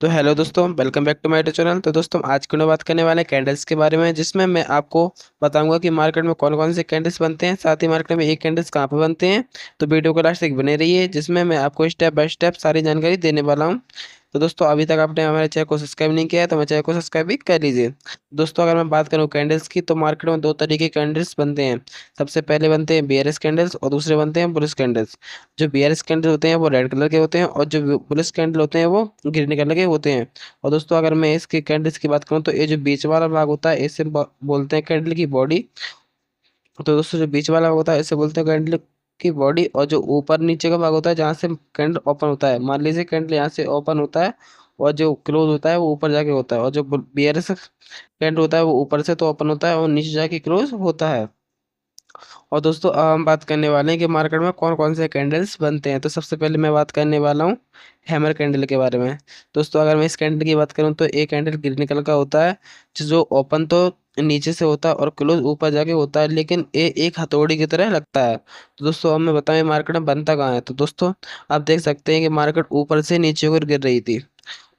तो हेलो दोस्तों, welcome back to my YouTube channel. तो दोस्तों आज की बात करने वाले हैं कैंडल्स के बारे में, जिसमें मैं आपको बताऊंगा कि मार्केट में कौन कौन से कैंडल्स बनते हैं, साथ ही मार्केट में एक कैंडल्स कहाँ पे बनते हैं। तो वीडियो को लास्ट तक बने रहिए, जिसमें मैं आपको स्टेप बाय स्टेप सारी जानकारी देने वाला हूँ। तो दोस्तों अभी तक आपने हमारे चैनल को सब्सक्राइब नहीं किया है तो मेरे चैनल को सब्सक्राइब भी कर लीजिए। दोस्तों अगर मैं बात करूँ कैंडल्स की, तो मार्केट में दो तरीके के कैंडल्स बनते हैं। सबसे पहले बनते हैं बेयरिश कैंडल्स और दूसरे बनते हैं बुलिश कैंडल्स। जो बेयरिश कैंडल होते हैं वो रेड कलर के होते हैं और जो बुलिश कैंडल होते हैं वो ग्रीन कलर के होते हैं। और दोस्तों अगर मैं इसकी कैंडल्स की बात करूँ तो ये जो बीच वाला भाग होता है इसे बोलते हैं कैंडल की बॉडी। तो दोस्तों जो बीच वाला भाग होता है इसे बोलते हैं कैंडल की बॉडी। और जो ऊपर नीचे का भाग होता है जहाँ से कैंडल ओपन होता है, मान लीजिए कैंडल यहाँ से ओपन होता है और जो क्लोज होता है वो ऊपर जाके होता है, और जो बियरस कैंडल होता है वो ऊपर से तो ओपन होता है और नीचे जाके क्लोज होता है। और दोस्तों अब हम बात करने वाले हैं कि मार्केट में कौन कौन से कैंडल्स बनते हैं। तो सबसे पहले मैं बात करने वाला हूँ हैमर कैंडल के बारे में। दोस्तों अगर मैं इस कैंडल की बात करूँ तो एक कैंडल ग्रीन कलर का होता है, जो ओपन तो नीचे से होता है और क्लोज ऊपर जाके होता है, लेकिन ये एक हथौड़ी की तरह लगता है। तो दोस्तों अब मैं बताऊँ ये मार्केट में बनता कहाँ है। तो दोस्तों आप देख सकते हैं कि मार्केट ऊपर से नीचे को गिर रही थी,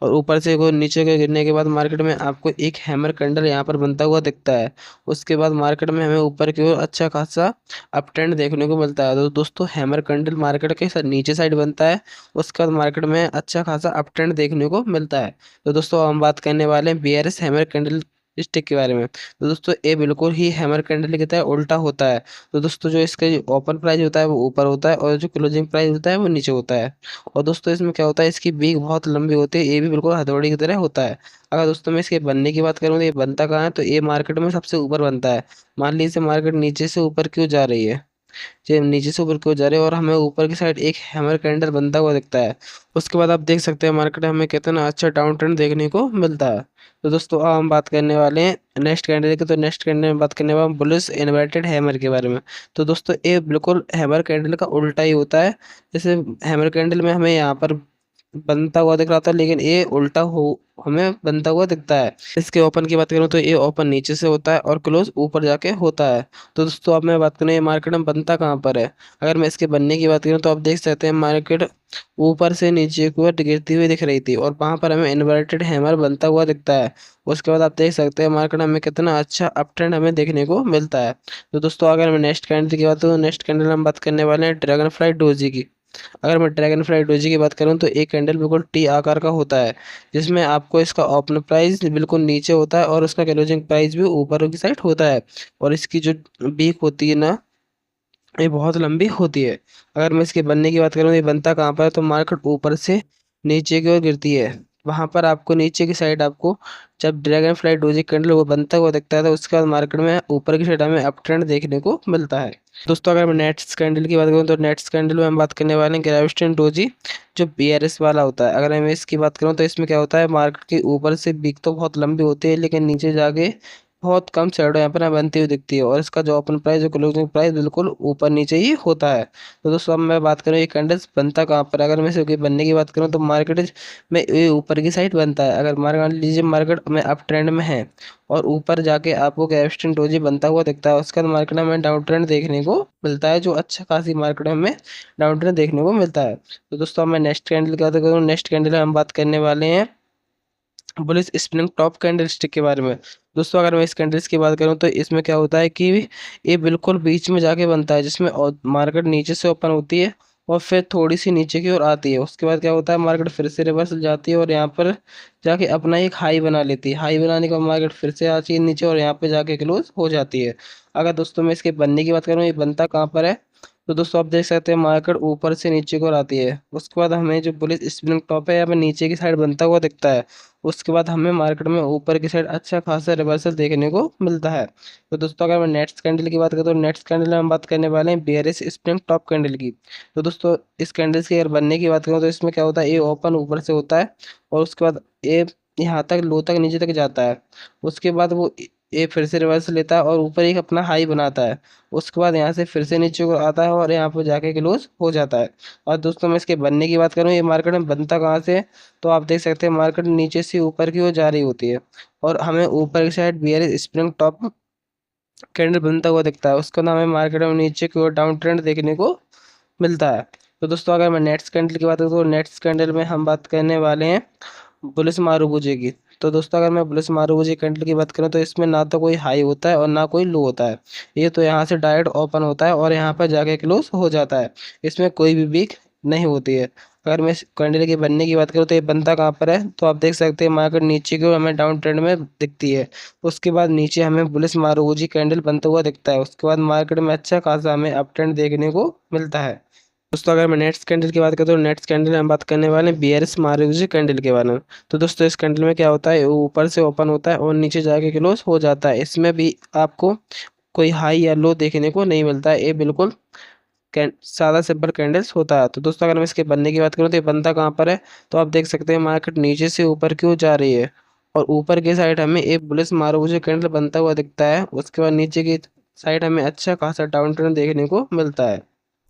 और ऊपर से को नीचे के गिरने के बाद मार्केट में आपको एक हैमर कैंडल यहाँ पर बनता हुआ दिखता है। उसके बाद मार्केट में हमें ऊपर की ओर अच्छा खासा अप ट्रेंड देखने को मिलता है। तो दोस्तों हैमर कैंडल मार्केट के नीचे साइड बनता है, उसके बाद मार्केट में अच्छा खासा अप ट्रेंड देखने को मिलता है। तो दोस्तों हम बात करने वाले हैं बीआरएस हैमर कैंडल स्टिक के बारे में। तो दोस्तों ये बिल्कुल ही हैमर कैंडल की तरह उल्टा होता है। तो दोस्तों जो इसका जो ओपन प्राइस होता है वो ऊपर होता है और जो क्लोजिंग प्राइस होता है वो नीचे होता है। और दोस्तों इसमें क्या होता है, इसकी बीक बहुत लंबी होती है, ये भी बिल्कुल हथौड़ी की तरह होता है। अगर दोस्तों मैं इसके बनने की बात करूँ तो ये बनता कहाँ है, तो ये मार्केट में सबसे ऊपर बनता है। मान लीजिए मार्केट नीचे से ऊपर क्यों जा रही है, ये नीचे से ऊपर क्यों जा रहे हैं और हमें ऊपर की साइड एक हैमर कैंडल बनता हुआ दिखता है। उसके बाद आप देख सकते हैं मार्केट में हमें कितना अच्छा डाउन ट्रेंड देखने को मिलता है। तो दोस्तों अब हम बात करने वाले हैं नेक्स्ट कैंडल की। तो नेक्स्ट कैंडल में बात करने वाले बुलिश इन्वर्टेड हैमर के बारे में। तो दोस्तों ये बिल्कुल हैमर कैंडल का उल्टा ही होता है। जैसे हैमर कैंडल में हमें यहाँ पर बनता हुआ दिख रहा था, लेकिन ये उल्टा हो हमें बनता हुआ दिखता है। इसके ओपन की बात करूँ तो ये ओपन नीचे से होता है और क्लोज ऊपर जाके होता है। तो दोस्तों अब मैं बात करूँ ये मार्केट में बनता कहाँ पर है। अगर मैं इसके बनने की बात करूँ तो आप देख सकते हैं मार्केट ऊपर से नीचे की ओर गिरती हुई दिख रही थी और वहां पर हमें इन्वर्टेड हैमर बनता हुआ दिखता है। उसके बाद आप देख सकते हैं मार्केट में कितना अच्छा अप ट्रेंड हमें देखने को मिलता है। तो दोस्तों अगर मैं नेक्स्ट कैंडल की बात करूँ, नेक्स्ट कैंडल हम बात करने वाले हैं ड्रैगन फ्लाई डोजी की। अगर मैं ड्रैगन फ्लाई डोजी की बात करूं तो एक कैंडल बिल्कुल टी आकार का होता है, जिसमें आपको इसका ओपन प्राइस बिल्कुल नीचे होता है और उसका क्लोजिंग प्राइस भी ऊपर की साइड होता है। और इसकी जो बीक होती है ना, ये बहुत लंबी होती है। अगर मैं इसके बनने की बात करूँ ये बनता कहाँ पर है, तो मार्केट ऊपर से नीचे की ओर गिरती है। वहां पर आपको नीचे की साइड आपको जब ड्रैगन फ्लाई डोजी कैंडल वो बनता हुआ दिखता है, तो उसके बाद मार्केट में ऊपर की साइड हमें अप ट्रेंड देखने को मिलता है। दोस्तों अगर मैं नेट्स कैंडल की बात करूँ तो नेट्स कैंडल में हम बात करने वाले हैं ग्रेविस्टन डोजी, जो बीआरएस वाला होता है। अगर मैं इसकी बात करूँ तो इसमें क्या होता है, मार्केट के ऊपर से बिक तो बहुत लंबी होती है, लेकिन नीचे जाके बहुत कम शैडो यहाँ पर हमें बनती हुई दिखती है, और इसका जो ओपन प्राइस और क्लोजिंग प्राइस बिल्कुल ऊपर नीचे ही होता है। तो दोस्तों अब मैं बात करूँ ये कैंडल्स बनता कहाँ पर। अगर मैं इसके बनने की बात करूँ तो मार्केट में ये ऊपर की साइड बनता है। अगर मार्केट मान लीजिए मार्केट में अप ट्रेंड में है और ऊपर जाके आपको कैप्स्टन डोजी बनता हुआ दिखता है, उसके बाद मार्केट में डाउन ट्रेंड देखने को मिलता है, जो अच्छा खासी मार्केट में हमें डाउन ट्रेंड देखने को मिलता है। तो दोस्तों अब मैं नेक्स्ट कैंडल की बात करूँ, नेक्स्ट कैंडल हम बात करने वाले हैं bullish spring top candle stick के बारे में। दोस्तों अगर मैं इस कैंडल्स की बात करूं तो इसमें क्या होता है कि ये बिल्कुल बीच में जाके बनता है, जिसमें मार्केट नीचे से ओपन होती है और फिर थोड़ी सी नीचे की ओर आती है। उसके बाद क्या होता है, मार्केट फिर से रिवर्स जाती है और यहाँ पर जाके अपना एक हाई बना लेती है। हाई बनाने के बाद मार्केट फिर से आती है नीचे और यहाँ पे जाके क्लोज हो जाती है। अगर दोस्तों मैं इसके बनने की बात करूँ ये बनता कहाँ पर है, तो दोस्तों आप देख सकते हैं मार्केट ऊपर से नीचे की ओर आती है। उसके बाद हमें जो बुलिस स्प्रिंग टॉप है यहाँ पे नीचे की साइड बनता हुआ दिखता है। उसके बाद हमें मार्केट में ऊपर की साइड अच्छा खासा रिवर्सल देखने को मिलता है। तो दोस्तों अगर मैं नेक्स्ट कैंडल की बात करूँ तो नेक्स्ट कैंडल में हम बात करने वाले हैं बेयरिश स्प्रिंग टॉप कैंडल की। तो दोस्तों इस कैंडल्स की अगर बनने की बात करूँ तो इसमें क्या होता है, ये ओपन ऊपर से होता है और उसके बाद ये यहाँ तक लो तक नीचे तक जाता है। उसके बाद वो ये फिर से रिवर्स लेता है और ऊपर एक अपना हाई बनाता है। उसके बाद यहाँ से फिर से नीचे को आता है और यहाँ पर जाके क्लोज हो जाता है। और दोस्तों मैं इसके बनने की बात करूँ ये मार्केट में बनता कहाँ से, तो आप देख सकते हैं मार्केट नीचे से ऊपर की ओर जा रही होती है और हमें ऊपर की side bear spring top candle बनता हुआ दिखता है। उसका नाम है मार्केट में नीचे की ओर डाउन ट्रेंड देखने को मिलता है। तो दोस्तों अगर मैं नेट्स कैंडल की बात करूँ तो नेट्स कैंडल में हम बात करने वाले हैं बुलिस मारुबुजी की। तो दोस्तों अगर मैं बुलिस मारुबुजी कैंडल की बात करूँ तो इसमें ना तो कोई हाई होता है और ना कोई लो होता है। ये तो यहाँ से डायरेक्ट ओपन होता है और यहाँ पर जाके क्लोज हो जाता है। इसमें कोई भी वीक नहीं होती है। अगर मैं इस कैंडल के बनने की बात करूँ तो ये बनता कहाँ पर है, तो आप देख सकते हैं मार्केट नीचे की ओर हमें डाउन ट्रेंड में दिखती है। उसके बाद नीचे हमें बुलिस मारुबुजी कैंडल बनता हुआ दिखता है। उसके बाद मार्केट में अच्छा खासा हमें अप ट्रेंड देखने को मिलता है। दोस्तों अगर मैं नेक्स्ट कैंडल की बात करूँ तो नेक्स्ट कैंडल में हम बात करने वाले हैं बीआरएस मारुति कैंडल के बारे में। तो दोस्तों इस कैंडल में क्या होता है, वो ऊपर से ओपन होता है और नीचे जाके क्लोज हो जाता है। इसमें भी आपको कोई हाई या लो देखने को नहीं मिलता है। ये बिल्कुल सादा सिंपल कैंडल्स होता है। तो दोस्तों अगर मैं इसके बनने की बात करूँ तो ये बनता कहाँ पर है, तो आप देख सकते हैं मार्केट नीचे से ऊपर क्यों जा रही है और ऊपर की साइड हमें एक बुलिस मारुति कैंडल बनता हुआ दिखता है। उसके बाद नीचे की साइड हमें अच्छा खासा डाउन ट्रेंड देखने को मिलता है।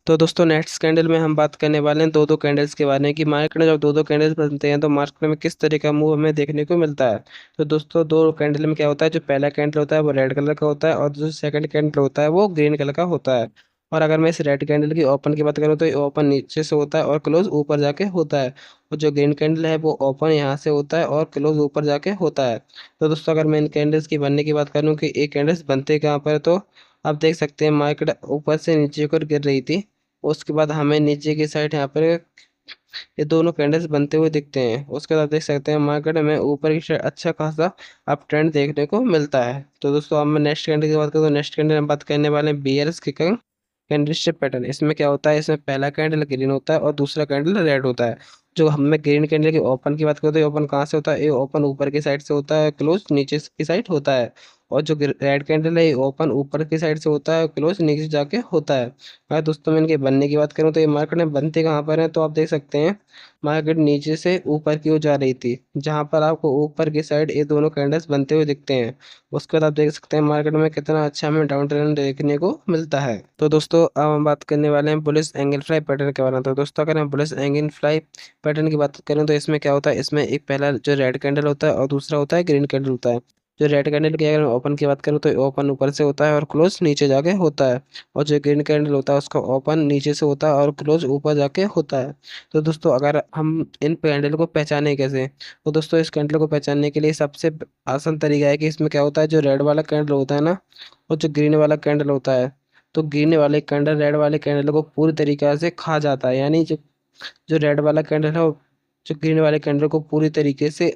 तो दोस्तों नेक्स्ट कैंडल में हम बात करने वाले हैं दो दो कैंडल्स के बारे में कि मार्केट में जब दो दो कैंडल्स बनते हैं तो मार्केट में किस तरह का मूव हमें देखने को मिलता है। तो दोस्तों दो कैंडल में क्या होता है, जो पहला कैंडल होता है वो रेड कलर का होता है और जो सेकंड कैंडल होता है वो ग्रीन कलर का होता है। और अगर मैं इस रेड कैंडल की ओपन की बात करूँ तो ये ओपन नीचे से होता है और क्लोज ऊपर जाके होता है। और जो ग्रीन कैंडल है वो ओपन यहाँ से होता है और क्लोज ऊपर जाके होता है। तो दोस्तों अगर मैं इन कैंडल्स की बनने की बात करूँ कि ये कैंडल्स बनते कहाँ पर है, तो आप देख सकते हैं मार्केट ऊपर से नीचे को गिर रही थी। उसके बाद हमें नीचे की साइड यहाँ पर ये दोनों कैंडल्स बनते हुए दिखते हैं। उसके बाद देख सकते हैं मार्केट में ऊपर की साइड अच्छा खासा अप ट्रेंड देखने को मिलता है। तो दोस्तों अब मैं नेक्स्ट कैंडल की बात करूँ तो नेक्स्ट कैंडल हम बात करने वाले हैं बीआरएस की कैंडल स्टिप पैटर्न। इसमें क्या होता है, इसमें पहला कैंडल ग्रीन होता है और दूसरा कैंडल रेड होता है। जो हमें ग्रीन कैंडल की ओपन की बात करें तो ये ओपन कहाँ से होता है, ये ओपन ऊपर की साइड से होता है, क्लोज नीचे की साइड होता है। और जो रेड कैंडल है ये ओपन ऊपर की साइड से होता है, क्लोज नीचे जाके होता है। अगर दोस्तों मैं इनके बनने की बात करूँ तो ये मार्केट में बनते कहाँ पर है, तो आप देख सकते हैं मार्केट नीचे से ऊपर की ओर जा रही थी, जहाँ पर आपको ऊपर की साइड ये दोनों कैंडल्स बनते हुए दिखते हैं। उसके बाद आप देख सकते हैं मार्केट में कितना अच्छा हमें डाउन ट्रेंड देखने को मिलता है। तो दोस्तों अब हम बात करने वाले हैं बुलिश एंगल फ्लाई पैटर्न के बारे में। तो दोस्तों अगर हम बुलिश एंगल फ्लाई पैटर्न की बात करें तो इसमें क्या होता है, इसमें एक पहला जो रेड कैंडल होता है और दूसरा होता है ग्रीन कैंडल होता है। जो रेड कैंडल की अगर ओपन की बात करूँ तो ओपन ऊपर से होता है और क्लोज नीचे जाके होता है। और जो ग्रीन कैंडल होता है उसका ओपन नीचे से होता है और क्लोज ऊपर जाके होता है। तो दोस्तों अगर हम इन कैंडल को पहचाने कैसे, तो दोस्तों इस कैंडल को पहचानने के लिए सबसे आसान तरीका है कि इसमें क्या होता है, जो रेड वाला कैंडल होता है ना और जो ग्रीन वाला कैंडल होता है, तो ग्रीन वाले कैंडल रेड वाले कैंडल को पूरी तरीके से खा जाता है। यानी जो जो रेड वाला कैंडल है वो जो ग्रीन वाले कैंडल को पूरी तरीके से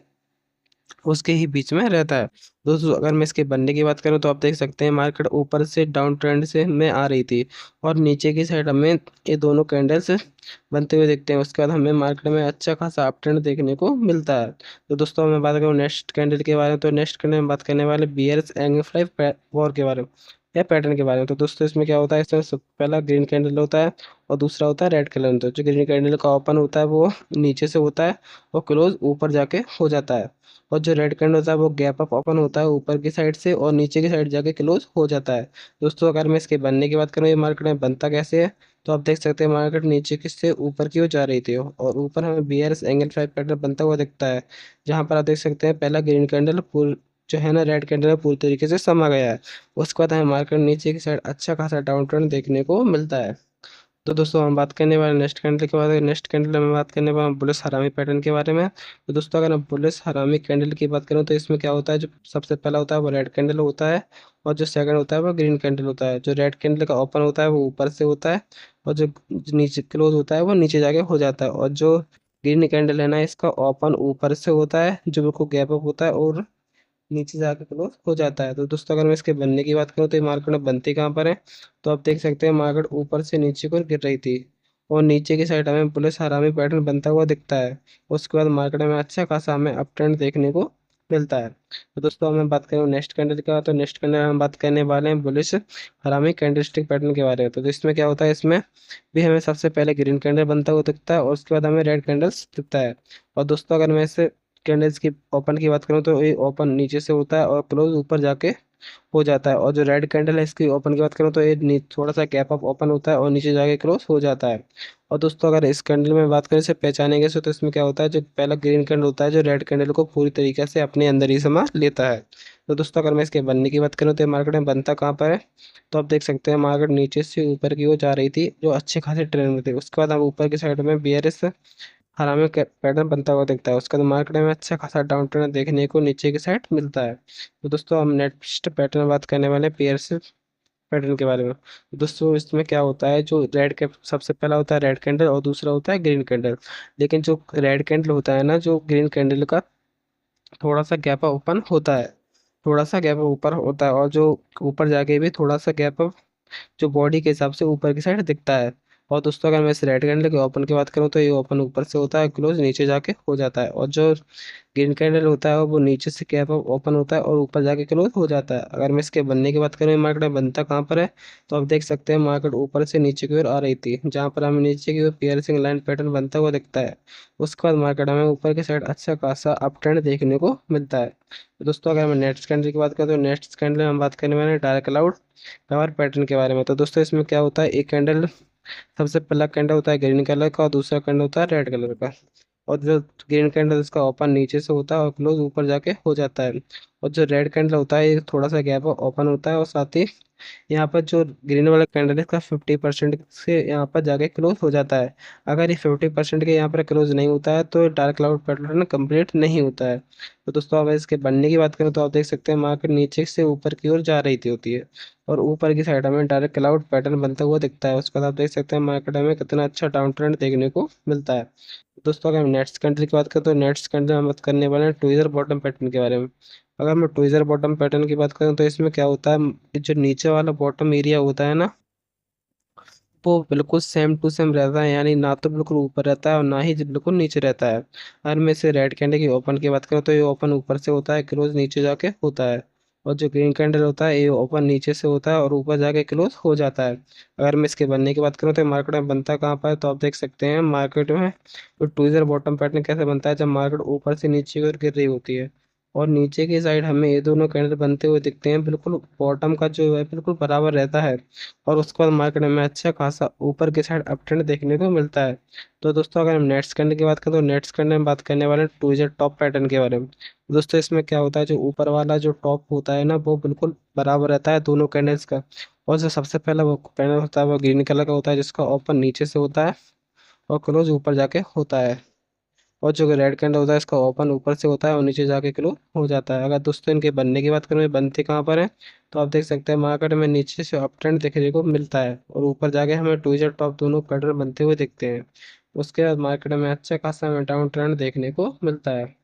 उसके ही बीच में रहता है। दोस्तों अगर मैं इसके बनने की बात करूं तो आप देख सकते हैं मार्केट ऊपर से डाउन ट्रेंड से में आ रही थी और नीचे की साइड हमें ये दोनों कैंडल्स बनते हुए दिखते हैं। उसके बाद हमें मार्केट में अच्छा खासा अप ट्रेंड देखने को मिलता है। तो दोस्तों मैं बात करूँ नेक्स्ट कैंडल के बारे में, तो नेक्स्ट कैंडल में बात करने वाले बीआरएस एंगल फ्लाई वॉर के बारे में या पैटर्न के बारे में। तो दोस्तों इसमें क्या होता है, इसमें पहला ग्रीन कैंडल होता है और दूसरा होता है रेड कैंडल। तो जो ग्रीन कैंडल का ओपन होता है वो नीचे से होता है और क्लोज ऊपर जाके हो जाता है। और जो रेड कैंडल होता है वो गैप अप ओपन होता है ऊपर की साइड से और नीचे की साइड जाके क्लोज हो जाता है। दोस्तों अगर मैं इसके बनने की बात करूँ ये मार्केट में बनता कैसे है, तो आप देख सकते हैं मार्केट नीचे की से ऊपर की ओर जा रही थी और ऊपर हमें बीआरएस एंगल फाइव पैटर्न बनता हुआ दिखता है। जहां पर आप देख सकते हैं पहला ग्रीन कैंडल पूरी जो है ना रेड कैंडल पूरी तरीके से समा गया है। उसके बाद हमें मार्केट नीचे की साइड अच्छा खासा डाउन ट्रेंड देखने को मिलता है। तो दोस्तों हम बात करने वाले नेक्स्ट कैंडल के बारे में, नेक्स्ट कैंडल में बात करने वाले बुलिस हरामी पैटर्न के बारे में। तो दोस्तों अगर हम बुलिस हरामी कैंडल की बात करूं तो इसमें क्या होता है, जो सबसे पहला होता है वो रेड कैंडल होता है और जो सेकंड होता है वो ग्रीन कैंडल होता है। जो रेड कैंडल का ओपन होता है वो ऊपर से होता है और जो नीचे क्लोज होता है वो नीचे जाके हो जाता है। और जो ग्रीन कैंडल है ना इसका ओपन ऊपर से होता है जो बिल्कुल गैप अप होता है और नीचे जाकर क्लोज हो जाता है। तो दोस्तों अगर मैं इसके बनने की बात करूँ तो ये मार्केट में बनती कहाँ पर है, तो आप देख सकते हैं मार्केट ऊपर से नीचे को गिर रही थी और नीचे की साइड हमें पुलिस हरामी पैटर्न बनता हुआ दिखता है। उसके बाद मार्केट में अच्छा खासा हमें अप ट्रेंड देखने को मिलता है। तो दोस्तों हमें बात करें नेक्स्ट कैंडल का, तो नेक्स्ट कैंडल हम बात करने वाले हैं बुलिश हरामी कैंडलस्टिक पैटर्न के बारे में। तो इसमें क्या होता है, इसमें भी हमें सबसे पहले ग्रीन कैंडल बनता हुआ दिखता है और उसके बाद हमें रेड कैंडल्स दिखता है। और दोस्तों अगर मैं इसे कैंडल्स की ओपन की बात करूँ तो ये ओपन नीचे से होता है और क्लोज ऊपर जाके हो जाता है। और जो रेड कैंडल है इसकी ओपन की बात करूँ तो ये थोड़ा सा गैप अप ओपन होता है और नीचे जाके क्लोज हो जाता है। और दोस्तों अगर इस कैंडल में बात करें इसे पहचानेंगे से, तो इसमें क्या होता है, जो पहला ग्रीन कैंडल होता है जो रेड कैंडल को पूरी तरीके से अपने अंदर ही समा लेता है। तो दोस्तों अगर मैं इसके बनने की बात करूँ तो मार्केट में बनता कहाँ पर है, तो आप देख सकते हैं मार्केट नीचे से ऊपर की ओर जा रही थी जो अच्छे खासे ट्रेंड में थे। उसके बाद हम ऊपर की साइड में बीआरएस हरा में पैटर्न बनता हुआ दिखता है। उसके बाद मार्केट में अच्छा खासा डाउन ट्रेंड देखने को नीचे की साइड मिलता है। तो दोस्तों हम नेक्स्ट पैटर्न बात करने वाले हैं पेयर से पैटर्न के बारे में। तो दोस्तों इसमें क्या होता है, जो रेड कैप सबसे पहला होता है रेड कैंडल और दूसरा होता है ग्रीन कैंडल। लेकिन जो रेड कैंडल होता है ना, जो ग्रीन कैंडल का थोड़ा सा गैप ओपन होता है, थोड़ा सा गैप ऊपर होता है, और जो ऊपर जाके भी थोड़ा सा गैप जो बॉडी के हिसाब से ऊपर की साइड दिखता है। और दोस्तों अगर मैं इस रेड कैंडल के ओपन की बात करूँ तो ये ओपन ऊपर से होता है, क्लोज नीचे जाके हो जाता है। और जो ग्रीन कैंडल होता है वो नीचे से कैप ओपन होता है और ऊपर जाके क्लोज हो जाता है। अगर मैं इसके बनने की बात करूँ मार्केट में बनता कहाँ पर है, तो आप देख सकते हैं मार्केट ऊपर से नीचे की ओर आ रही थी, जहाँ पर हमें नीचे की ओर पियर्सिंग लाइन पैटर्न बनता हुआ दिखता है। उसके बाद मार्केट हमें ऊपर की साइड अच्छा खासा अप ट्रेंड देखने को मिलता है। तो दोस्तों अगर मैं नेक्स्ट कैंडल की बात करूँ तो नेक्स्ट कैंडल में हम बात करने वाले हैं डार्क क्लाउड कवर पैटर्न के बारे में। तो दोस्तों इसमें क्या होता है, एक कैंडल सबसे पहला कैंडल होता है ग्रीन कलर का और दूसरा कैंडल होता है रेड कलर का। और जो ग्रीन कैंडल इसका ओपन नीचे से होता है और क्लोज ऊपर जाके हो जाता है। और जो रेड कैंडल होता है ये थोड़ा सा गैप ओपन होता है, और साथ ही यहाँ पर जो ग्रीन वाला कैंडल है इसका 50% से यहाँ पर जाके क्लोज हो जाता है। अगर ये 50% के यहाँ पर क्लोज नहीं होता है तो डार्क क्लाउड पैटर्न कंप्लीट नहीं होता है। तो दोस्तों अब इसके बनने की बात करें तो आप देख सकते हैं मार्केट नीचे से ऊपर की ओर जा रही थी होती है, और ऊपर की साइड हमें डायरेक्ट क्लाउड पैटर्न बनता हुआ दिखता है। उसके बाद आप देख सकते हैं मार्केट में कितना अच्छा डाउन ट्रेंड देखने को मिलता है। दोस्तों अगर हम नेक्स्ट कैंडल की बात करें तो नेक्स्ट कैंडल हम बात करने वाले हैं ट्विज़र बॉटम पैटर्न के बारे में। अगर मैं ट्विज़र बॉटम पैटर्न की बात करूं तो इसमें क्या होता है, जो नीचे वाला बॉटम एरिया होता है ना, वो बिल्कुल सेम टू सेम रहता है, यानी ना तो बिल्कुल ऊपर रहता है और ना ही बिल्कुल नीचे रहता है। अगर मैं इसे रेड कैंडल की ओपन की बात करूँ तो ये ओपन ऊपर से होता है, क्लोज नीचे जाके होता है। और जो ग्रीन कैंडल होता है ये ओपन नीचे से होता है और ऊपर जाके क्लोज हो जाता है। अगर मैं इसके बनने की बात करूँ तो मार्केट में बनता कहाँ पर है, तो आप देख सकते हैं मार्केट में तो ट्विज़र बॉटम पैटर्न कैसे बनता है, जब मार्केट ऊपर से नीचे की ओर गिर रही होती है और नीचे की साइड हमें ये दोनों कैंडल बनते हुए दिखते हैं, बिल्कुल बॉटम का जो है बिल्कुल बराबर रहता है। और उसके बाद मार्केट में अच्छा खासा ऊपर की साइड अप ट्रेंड देखने को मिलता है। तो दोस्तों अगर हम नेट्स कैंडल की बात करें तो नेट्स कैंडल में बात करने वाले हैं ट्विज़र टॉप पैटर्न के बारे में। दोस्तों इसमें क्या होता है, जो ऊपर वाला जो टॉप होता है ना वो बिल्कुल बराबर रहता है दोनों कैंडल्स का। और जो सबसे पहला वो पैनल होता है वो ग्रीन कलर का होता है, जिसका ओपन नीचे से होता है और क्लोज ऊपर जाके होता है। और जो रेड कैंडल होता है इसका ओपन ऊपर से होता है और नीचे जाके क्लोज हो जाता है। अगर दोस्तों इनके बनने की बात करें, ये बनते कहाँ पर है, तो आप देख सकते हैं मार्केट में नीचे से अप ट्रेंड देखने को मिलता है और ऊपर जाके हमें ट्विज़र टॉप दोनों पैटर्न बनते हुए दिखते हैं। उसके बाद मार्केट में अच्छा खासा हमें डाउन ट्रेंड देखने को मिलता है।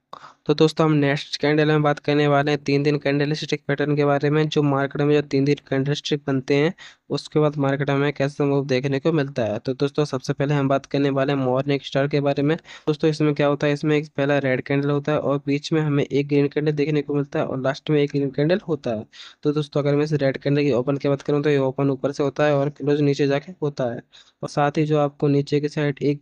तो दोस्तों हम नेक्स्ट कैंडल में बात करने वाले हैं 3 दिन कैंडल स्टिक पैटर्न के बारे में, जो मार्केट में जो 3 दिन कैंडल स्टिक बनते हैं उसके बाद मार्केट में कैसा मूव देखने को मिलता है। तो दोस्तों सबसे पहले हम बात करने वाले हैं मॉर्निंग स्टार के बारे में। दोस्तों इसमें क्या होता है, इसमें एक पहला रेड कैंडल होता है और बीच में हमें एक ग्रीन कैंडल देखने को मिलता है और लास्ट में एक ग्रीन कैंडल होता है। तो दोस्तों अगर मैं इस रेड कैंडल की ओपन की बात करूँ तो ये ओपन ऊपर से होता है और क्लोज नीचे जाके होता है। और साथ ही जो आपको नीचे की साइड एक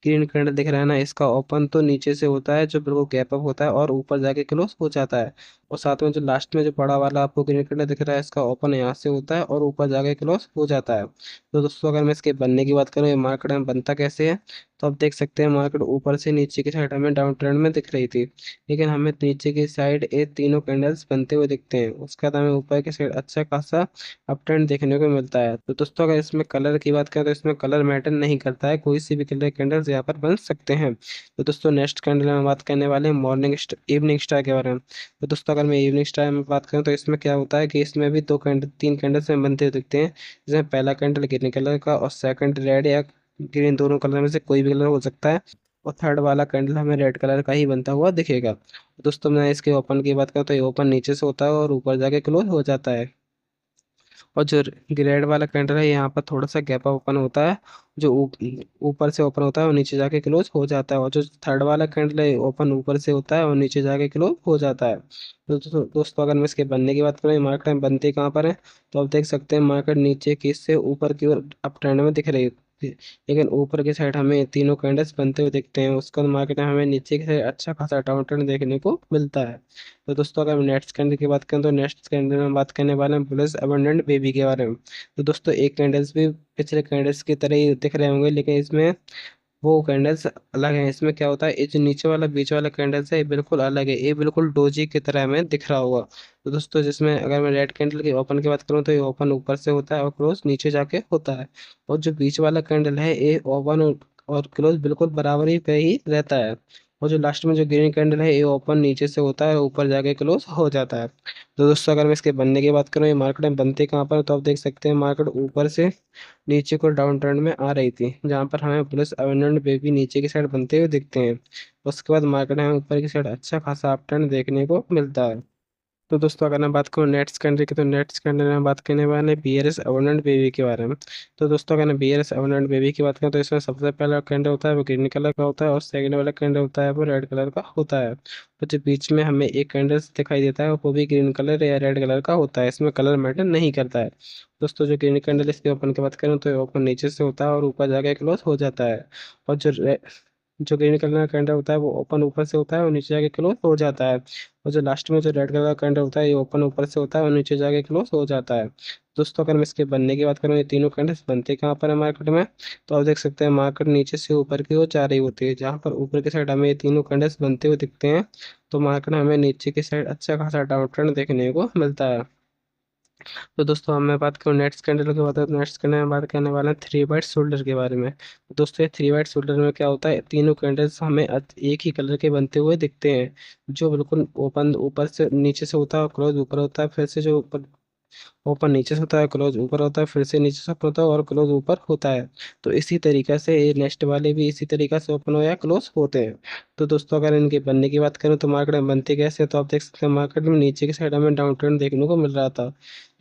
ग्रीन कैंडल दिख रहा है ना, इसका ओपन तो नीचे से होता है जो बिल्कुल गैप अप होता है और ऊपर जाके क्लोज हो जाता है। और साथ में जो लास्ट में जो बड़ा वाला आपको ग्रीन कैंडल दिख रहा है इसका ओपन यहाँ से होता है और ऊपर जाके क्लोज हो जाता है। तो दोस्तों अगर मैं इसके बनने की बात करूँ ये मार्केट में बनता कैसे है, तो आप देख सकते हैं मार्केट ऊपर से नीचे की साइड हमें डाउन ट्रेंड में दिख रही थी, लेकिन हमें नीचे की साइड ये तीनों कैंडल्स बनते हुए दिखते हैं। उसके बाद हमें ऊपर की साइड अच्छा खासा अप ट्रेंड देखने को मिलता है। तो दोस्तों अगर इसमें कलर की बात करें तो इसमें कलर मैटर नहीं करता है, कोई सी भी कलर कैंडल्स यहाँ पर बन सकते हैं। तो दोस्तों नेक्स्ट कैंडल में बात करने वाले हैं मॉर्निंग इवनिंग स्टार के बारे में। तो दोस्तों अगर मैं इवनिंग स्टार में बात करूँ तो इसमें क्या होता है कि इसमें भी 2 कैंडल 3 कैंडल्स में बनते हुए दिखते हैं, जिसमें पहला कैंडल ग्रीन कलर का और सेकंड रेड या ग्रीन, दोनों कलर में से कोई भी कलर हो सकता है, और थर्ड वाला कैंडल हमें रेड कलर का ही बनता हुआ दिखेगा। दोस्तों मैं इसके ओपन की बात करूँ तो ये ओपन नीचे से होता है और ऊपर जाके क्लोज हो जाता है। और जो ग्रेड वाला कैंडल है यहाँ पर थोड़ा सा गैप ओपन होता है, जो ऊपर से ओपन होता है और नीचे जाके क्लोज हो जाता है। और जो थर्ड वाला कैंडल है ओपन ऊपर से होता है और नीचे जाके क्लोज हो जाता है। तो दोस्तों अगर मैं इसके बनने की बात करूँ मार्केट में बनते कहाँ पर है, तो आप देख सकते हैं मार्केट नीचे की से ऊपर की ओर अप ट्रेंड में दिख रही है, लेकिन ऊपर की साइड हमें तीनों कैंडल्स बनते हुए दिखते हैं। उसके बाद मार्केट में हमें नीचे की साइड अच्छा खासा डाउन ट्रेंड देखने को मिलता है। तो दोस्तों अगर हम नेक्स्ट कैंडल की बात करें तो नेक्स्ट कैंडल में बात करने वाले हैं बुलिश अबंडेंट बेबी के बारे में। तो दोस्तों एक कैंडल्स भी पिछले कैंडल्स की तरह ही दिख रहे होंगे, लेकिन इसमें वो कैंडल्स अलग है। इसमें क्या होता है, ये जो नीचे वाला बीच वाला कैंडल्स है ये बिल्कुल अलग है, ये बिल्कुल डोजी की तरह हमें दिख रहा होगा। तो दोस्तों जिसमें अगर मैं रेड कैंडल की ओपन की बात करूँ तो ये ओपन ऊपर से होता है और क्लोज नीचे जाके होता है। और जो बीच वाला कैंडल है ये ओपन और क्लोज बिल्कुल बराबर ही पे ही रहता है। और जो लास्ट में जो ग्रीन कैंडल है ये ओपन नीचे से होता है, ऊपर जाके क्लोज हो जाता है। तो दोस्तों अगर मैं इसके बनने की बात करूँ, ये मार्केट में बनते कहाँ पर, तो आप देख सकते हैं मार्केट ऊपर से नीचे को डाउन ट्रेंड में आ रही थी, जहाँ पर हमें प्लस अवेंडेंट बेबी नीचे की साइड बनते हुए दिखते हैं। उसके बाद मार्केट में ऊपर की साइड अच्छा खासा अप ट्रेंड देखने को मिलता है। तो दोस्तों अगर मैं बात करूँ नेट्स कैंडल की, तो नेट्स कैंडल में बात करने वाले बीआरएस अबंडेंट बेबी के बारे में। तो दोस्तों अगर मैं बीआरएस अबंडेंट बेबी की बात करें, तो इसमें सबसे पहला कैंडल होता है वो ग्रीन कलर का होता है, और सेकंड वाला कैंडल होता है वो रेड कलर का होता है। तो जो बीच में हमें एक कैंडल दिखाई देता है वो भी ग्रीन कलर या रेड कलर का होता है, इसमें कलर मैटर नहीं करता है। दोस्तों जो ग्रीन कैंडल इसके ओपन की बात करें, तो ओपन नीचे से होता है और ऊपर जाके क्लोज हो जाता है। और जो ग्रीन कलर का कैंडल होता है वो ओपन ऊपर से होता है और नीचे जाके क्लोज हो जाता है। और जो लास्ट में जो रेड कलर का कैंडल होता है ये ओपन ऊपर से होता है और नीचे जाके क्लोज हो जाता है। दोस्तों अगर मैं इसके बनने की बात करूँ, ये तीनों कैंडल्स बनते कहाँ पर है मार्केट में, तो आप देख सकते हैं मार्केट नीचे से ऊपर की ओर जा रही होती है, जहाँ पर ऊपर की साइड हमें ये तीनों कैंडल्स बनते हुए दिखते हैं। तो मार्केट में हमें नीचे की साइड अच्छा खासा डाउन ट्रेंड देखने को मिलता है। तो दोस्तों हम मैं बात करूँ नेट्स कैंडल की बात करें, तो नेट्स कैंडल में बात करने वाले हैं थ्री वाइट शोल्डर के बारे में। तो दोस्तों ये थ्री वाइट शोल्डर में क्या होता है, तीनों कैंडल्स हमें एक ही कलर के बनते हुए दिखते हैं, जो बिल्कुल ओपन ऊपर से नीचे से होता है और क्लोज ऊपर होता है, फिर से जो ऊपर ओपन नीचे से होता है क्लोज ऊपर होता है, फिर से नीचे से open होता है और क्लोज ऊपर होता है। तो इसी तरीके से ये नेक्स्ट वाले भी इसी तरीके से ओपन हो या क्लोज होते हैं। तो दोस्तों अगर इनके बनने की बात करें, तो मार्केट में बनते कैसे हैं, तो आप देख सकते हैं मार्केट में नीचे की साइड हमें डाउन ट्रेंड देखने को मिल रहा था,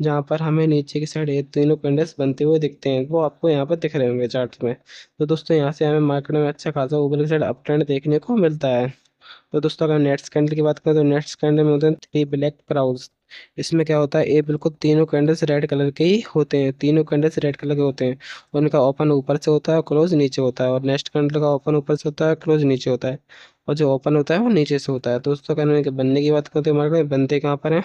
जहाँ पर हमें नीचे की साइड ये तीनों कैंडल्स बनते हुए दिखते हैं, वो आपको यहाँ पर दिख रहे होंगे चार्ट में। तो दोस्तों यहाँ से हमें मार्केट में अच्छा खासा ऊपर की साइड अप ट्रेंड देखने को मिलता है। तो दोस्तों अगर नेट्स कैंडल की बात करें, तो नेट्स कैंडल में होते हैं थ्री ब्लैक क्राउड्स। इसमें क्या होता है, ये बिल्कुल तीनों कैंडल्स रेड कलर के ही होते हैं, तीनों कैंडल्स रेड कलर के होते हैं। उनका ओपन ऊपर से होता है, क्लोज नीचे होता है, और नेक्स्ट कैंडल का ओपन ऊपर से होता है, क्लोज नीचे होता है। और जो ओपन होता है वो नीचे से होता है। तो दोस्तों अगर इनके बनने की बात करें, तो मार्केट में बनते कहाँ पर हैं,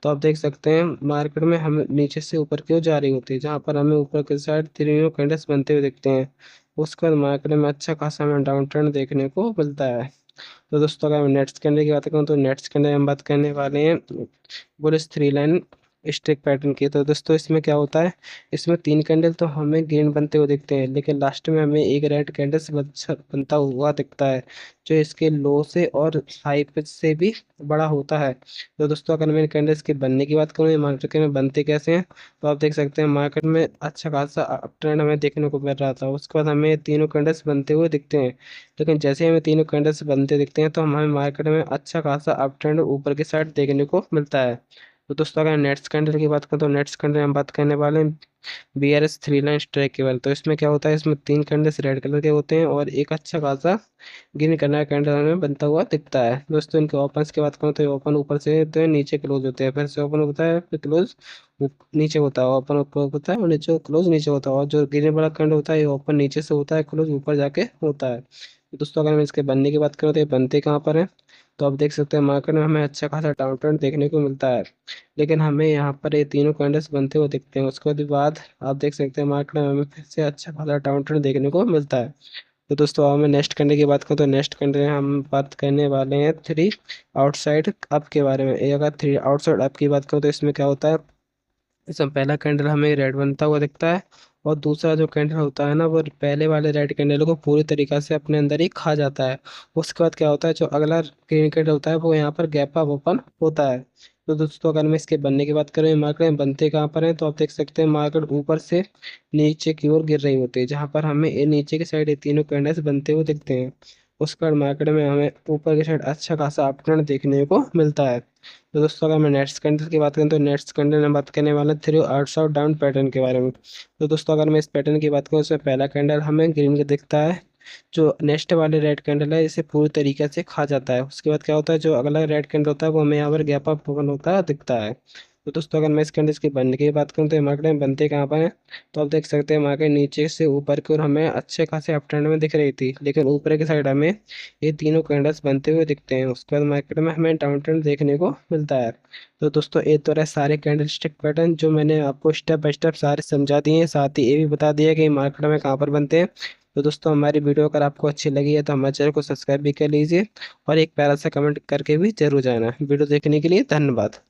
तो आप देख सकते हैं मार्केट में हम नीचे से ऊपर की ओर जा रही होती है, जहाँ पर हमें ऊपर की साइड तीनों कैंडल्स बनते हुए दिखते हैं। उसके बाद मार्केट में अच्छा खासा हमें डाउन ट्रेंड देखने को मिलता है। तो दोस्तों अगर मैं नेट्स कैंडल की बात करूँ, तो नेट्स कैंडल में हम बात करने वाले हैं bullish three line stick pattern की। तो दोस्तों इसमें क्या होता है, इसमें तीन कैंडल तो हमें ग्रीन बनते हुए दिखते हैं, लेकिन लास्ट में हमें एक रेड कैंडल से बनता हुआ दिखता है, जो इसके लो से और हाई पिच से भी बड़ा होता है। तो दोस्तों अगर मैं कैंडल्स के बनने की बात करूँ, ये मार्केट में बनते कैसे हैं, तो आप देख सकते हैं मार्केट में अच्छा खासा अप ट्रेंड हमें देखने को मिल रहा था, उसके बाद हमें तीनों कैंडल्स बनते हुए दिखते हैं। लेकिन जैसे ही हमें तीनों कैंडल्स बनते दिखते हैं, तो हमें मार्केट में अच्छा खासा अप ट्रेंड ऊपर की साइड देखने को मिलता है। तो दोस्तों अगर नेट्स कैंडल की बात करें, तो नेट्स कैंडल में हम बात करने वाले हैं BRS three line strike cable. तो इसमें क्या होता है, इसमें तीन कैंडल्स रेड कलर के होते हैं और एक अच्छा खासा ग्रीन कलर का कैंडल हमें बनता हुआ दिखता है। दोस्तों इनके ओपन की बात करूँ, तो ये ओपन ऊपर से होते हैं, नीचे क्लोज होते हैं, फिर से ओपन होता है, फिर क्लोज नीचे होता है, ओपन ऊपर होता है और नीचे क्लोज नीचे होता है। और जो ग्रीन वाला कैंडल होता है ये ओपन नीचे से होता है, क्लोज ऊपर जाके होता है। तो दोस्तों अगर हम इसके बनने की बात करें, तो ये बनते कहाँ पर है, तो आप देख सकते हैं मार्केट में हमें अच्छा खासा डाउन ट्रेंड देखने को मिलता है, लेकिन हमें यहाँ पर ये तीनों कैंडल्स बनते हुए दिखते हैं। उसके बाद आप देख सकते हैं मार्केट में हमें फिर से अच्छा खासा डाउन ट्रेंड देखने को मिलता है। तो दोस्तों हमें नेक्स्ट कैंडल की बात करें, तो नेक्स्ट कैंडल हम बात करने वाले हैं थ्री आउटसाइड अप के बारे में। ये अगर थ्री आउटसाइड अप की बात करें, तो इसमें क्या होता है, इसमें पहला कैंडल हमें रेड बनता हुआ दिखता है, और दूसरा जो कैंडल होता है ना, वो पहले वाले रेड कैंडल को पूरी तरीके से अपने अंदर ही खा जाता है। उसके बाद क्या होता है, जो अगला ग्रीन कैंडल होता है वो यहाँ पर गैप अप ओपन होता है। तो दोस्तों अगर मैं इसके बनने की बात करें, मार्केट में बनते कहाँ पर है, तो आप देख सकते हैं मार्केट ऊपर से नीचे की ओर गिर रही होती है, जहाँ पर हमें ये नीचे की साइड ये तीनों कैंडल्स बनते हुए दिखते हैं। उसके बाद मार्केट में हमें ऊपर की साइड अच्छा खासा अपट्रेंड देखने को मिलता है। तो दोस्तों अगर मैं नेट्स कैंडल की बात करें, तो नेट्स कैंडल में बात करने वाले थ्री आउट्स और डाउन पैटर्न के बारे में। तो दोस्तों अगर मैं इस पैटर्न की बात करूँ, उसमें पहला कैंडल हमें ग्रीन का दिखता है, जो नेक्स्ट वाले रेड कैंडल है इसे पूरी तरीके से खा जाता है। उसके बाद क्या होता है, जो अगला रेड कैंडल होता है वो हमें यहाँ पर गैप अप ओपन होता है दिखता है। तो दोस्तों अगर मैं इस कैंडल्स की बनने की बात करूँ, तो ये मार्केट में बनते कहाँ पर है, तो आप देख सकते हैं मार्केट नीचे से ऊपर की ओर हमें अच्छे खासे अप ट्रेंड में दिख रही थी, लेकिन ऊपर की साइड हमें ये तीनों कैंडल्स बनते हुए दिखते हैं। उसके बाद मार्केट में हमें डाउन ट्रेंड देखने को मिलता है। तो दोस्तों ये तो रहे सारे कैंडल स्टिक पैटर्न जो मैंने आपको स्टेप बाय स्टेप सारे समझा दिए हैं, साथ ही ये भी बता दिया कि मार्केट में कहाँ पर बनते हैं। तो दोस्तों हमारी वीडियो अगर आपको अच्छी लगी है, तो हमारे चैनल को सब्सक्राइब भी कर लीजिए, और एक प्यारा सा कमेंट करके भी जरूर जाना। वीडियो देखने के लिए धन्यवाद।